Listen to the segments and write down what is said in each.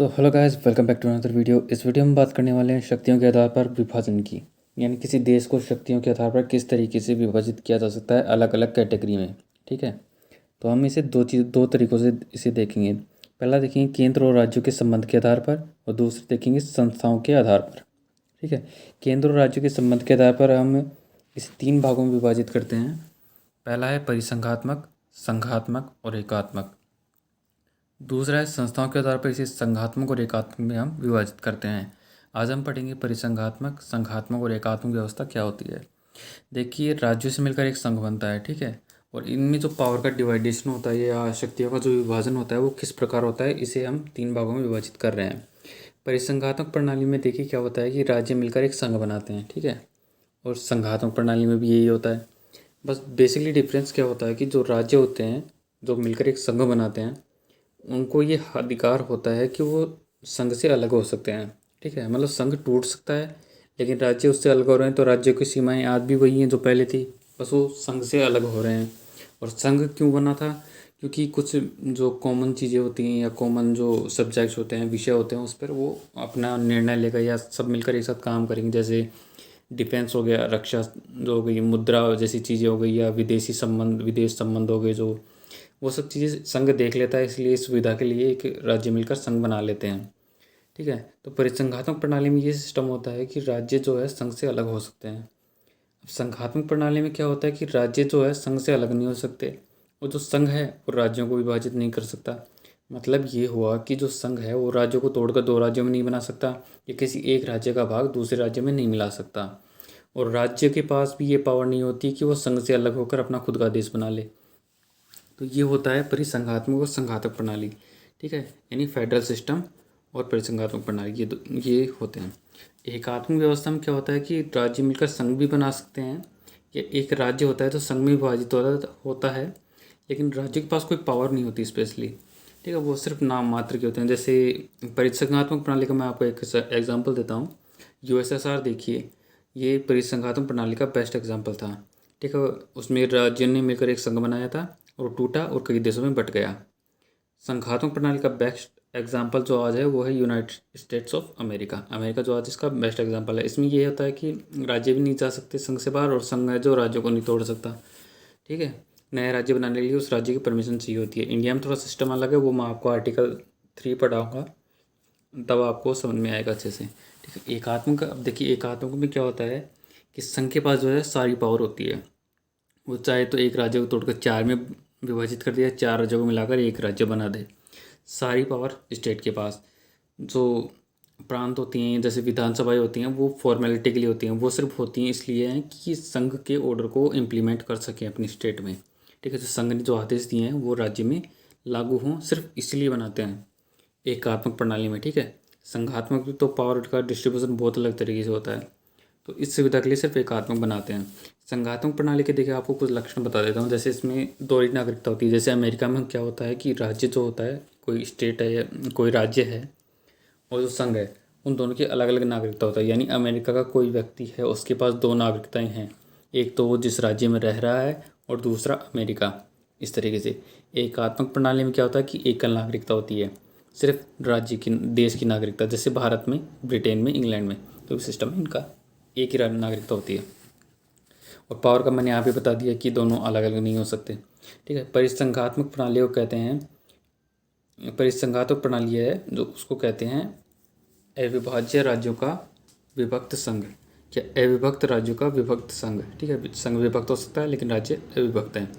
So hello guys, welcome back to another video. इस video में बात करने वाले हैं शक्तियों के आधार पर विभाजन की, यानी किसी देश को शक्तियों के आधार पर किस तरीके से विभाजित किया जा सकता है अलग अलग कैटेगरी में। ठीक है, तो हम इसे दो तरीक़ों से इसे देखेंगे। पहला देखेंगे केंद्र और राज्यों के संबंध के आधार पर, और दूसरे देखेंगे संस्थाओं के आधार पर। ठीक है, केंद्र और राज्यों के संबंध के आधार पर हम इसे 3 भागों में विभाजित करते हैं। पहला है परिसंघात्मक, संघात्मक और एकात्मक। दूसरा है संस्थाओं के आधार पर इसे संघात्मक और एकात्मक में हम विभाजित करते हैं। आज हम पढ़ेंगे परिसंघात्मक, संघात्मक और एकात्मक व्यवस्था क्या होती है। देखिए, राज्यों से मिलकर एक संघ बनता है। ठीक है, और इनमें जो पावर का डिवाइडेशन होता है या शक्तियों का जो विभाजन होता है वो किस प्रकार होता है, इसे हम 3 भागों में विभाजित कर रहे हैं। परिसंघात्मक प्रणाली में देखिए क्या होता है कि राज्य मिलकर एक संघ बनाते हैं। ठीक है, और संघात्मक प्रणाली में भी यही होता है। बस बेसिकली डिफरेंस क्या होता है कि जो राज्य होते हैं जो मिलकर एक संघ बनाते हैं, उनको ये अधिकार होता है कि वो संघ से अलग हो सकते हैं। ठीक है, मतलब संघ टूट सकता है लेकिन राज्य उससे अलग हो रहे हैं, तो राज्यों की सीमाएं आज भी वही हैं जो पहले थी, बस वो संघ से अलग हो रहे हैं। और संघ क्यों बना था? क्योंकि कुछ जो कॉमन चीज़ें होती हैं या कॉमन जो सब्जेक्ट्स होते हैं, विषय होते हैं, उस पर वो अपना निर्णय लेकर या सब मिलकर एक साथ काम करेंगे। जैसे डिफेंस हो गया, रक्षा जो हो गई, मुद्रा जैसी चीज़ें हो गई, या विदेशी संबंध, विदेश संबंध हो गए, जो वो सब चीज़ें संघ देख लेता है। इसलिए इस सुविधा के लिए एक राज्य मिलकर संघ बना लेते हैं। ठीक है, तो परिसंघात्मक प्रणाली में ये सिस्टम होता है कि राज्य जो है संघ से अलग हो सकते हैं। अब संघात्मक प्रणाली में क्या होता है कि राज्य जो है संघ से अलग नहीं हो सकते, वो जो संघ है वो राज्यों को विभाजित नहीं कर सकता। मतलब ये हुआ कि जो संघ है वो राज्यों को तोड़कर 2 राज्यों में नहीं बना सकता, या किसी एक राज्य का भाग दूसरे राज्य में नहीं मिला सकता। और राज्य के पास भी ये पावर नहीं होती कि वो संघ से अलग होकर अपना खुद का देश बना ले। तो ये होता है परिसंघात्मक और संघातक प्रणाली। ठीक है, यानी फेडरल सिस्टम और परिसंघात्मक प्रणाली, ये होते हैं। एकात्मक व्यवस्था में क्या होता है कि राज्य मिलकर संघ भी बना सकते हैं, या एक राज्य होता है तो संघ में विभाजित होता है, लेकिन राज्य के पास कोई पावर नहीं होती स्पेशली। ठीक है, वो सिर्फ नाम मात्र के होते हैं। जैसे परिसंघात्मक प्रणाली का मैं आपको एक एग्जाम्पल देता हूँ। यूएसएसआर देखिए, ये परिसंघात्मक प्रणाली का बेस्ट एग्जाम्पल था। ठीक है, उसमें राज्यों ने मिलकर एक संघ बनाया था और टूटा और कई देशों में बट गया। संघात्मक प्रणाली का बेस्ट एग्जाम्पल जो आज है वो है United states of America. America जो आज इसका बेस्ट एग्जाम्पल है। इसमें ये होता है कि राज्य भी नहीं जा सकते संघ से बाहर, और संघ है जो राज्यों को नहीं तोड़ सकता। ठीक है, नया राज्य बनाने के लिए उस राज्य की परमिशन चाहिए होती है। इंडिया में थोड़ा सिस्टम अलग है, वो मैं आपको आर्टिकल 3 पढ़ाऊँगा, तब आपको समझ में आएगा अच्छे से। ठीक है, एकात्मक, अब देखिए एकात्मक में क्या होता है कि संघ के पास जो है सारी पावर होती है। वो चाहे तो एक राज्य को तोड़कर 4 में विभाजित कर दिया, 4 राज्यों को मिलाकर एक राज्य बना दे। सारी पावर स्टेट के पास। जो प्रांत होती हैं जैसे विधानसभाएं होती हैं, वो फॉर्मेलिटी के लिए होती हैं, वो सिर्फ होती हैं इसलिए हैं कि संघ के ऑर्डर को इम्प्लीमेंट कर सकें अपनी स्टेट में। ठीक है, जो संघ ने जो आदेश दिए हैं वो राज्य में लागू हों, सिर्फ इसलिए बनाते हैं एकात्मक प्रणाली में। ठीक है, संघात्मक में तो पावर का डिस्ट्रीब्यूशन बहुत अलग तरीके से होता है, तो इस सुविधा के लिए सिर्फ एकात्मक बनाते हैं। संघात्मक प्रणाली के देखिए आपको कुछ लक्षण बता देता हूँ। जैसे इसमें दोहरी नागरिकता होती है। जैसे अमेरिका में क्या होता है कि राज्य जो होता है, कोई स्टेट है या कोई राज्य है, और जो संघ है, उन दोनों की अलग अलग नागरिकता होता है। यानी अमेरिका का कोई व्यक्ति है, उसके पास 2 नागरिकताएं हैं, एक तो वो जिस राज्य में रह रहा है और दूसरा अमेरिका। इस तरीके से एकात्मक प्रणाली में क्या होता है कि एकल नागरिकता होती है, सिर्फ राज्य की, देश की नागरिकता। जैसे भारत में, ब्रिटेन में, इंग्लैंड में, तो सिस्टम में इनका एक ही नागरिकता होती है। और पावर का मैंने यहाँ पे बता दिया कि दोनों अलग अलग नहीं हो सकते। ठीक है, परिसंघात्मक प्रणाली को कहते हैं, परिसंघात्मक प्रणाली है जो उसको कहते हैं अविभाज्य राज्यों का विभक्त संघ, या अविभक्त राज्यों का विभक्त संघ। ठीक है, संघ विभक्त हो सकता है लेकिन राज्य अविभक्त हैं।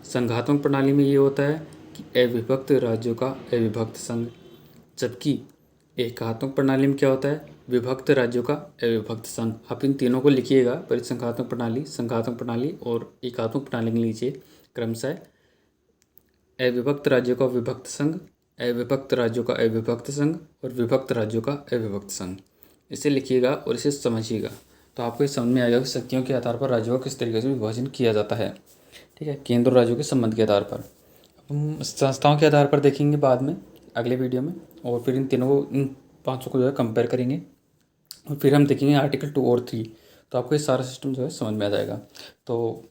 संघात्मक प्रणाली में ये होता है कि अविभक्त राज्यों का अविभक्त संघ, जबकि एकात्मक प्रणाली में क्या होता है, विभक्त राज्यों का अविभक्त संघ। आप इन तीनों को लिखिएगा, परिसंघात्मक प्रणाली, संघात्मक प्रणाली और एकात्मक प्रणाली में लीजिए क्रमशः अविभक्त राज्यों का विभक्त संघ, अविभक्त राज्यों का अविभक्त संघ और विभक्त राज्यों का अविभक्त संघ। इसे लिखिएगा और इसे समझिएगा, तो आपको ये समझ में आएगा कि शक्तियों के आधार पर राज्यों का किस तरीके से विभाजन किया जाता है। ठीक है, केंद्र और राज्यों के संबंध के आधार पर। हम संस्थाओं के आधार पर देखेंगे बाद में अगले वीडियो में, और फिर इन तीनों को, इन 5 को जो है कंपेयर करेंगे, और फिर हम देखेंगे आर्टिकल 2 और 3। तो आपको ये सारा सिस्टम जो है समझ में आ जाएगा। तो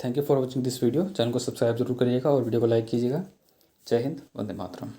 thank you for watching this video. Channel को सब्सक्राइब जरूर करिएगा और वीडियो को लाइक कीजिएगा। जय हिंद, वंदे मातरम।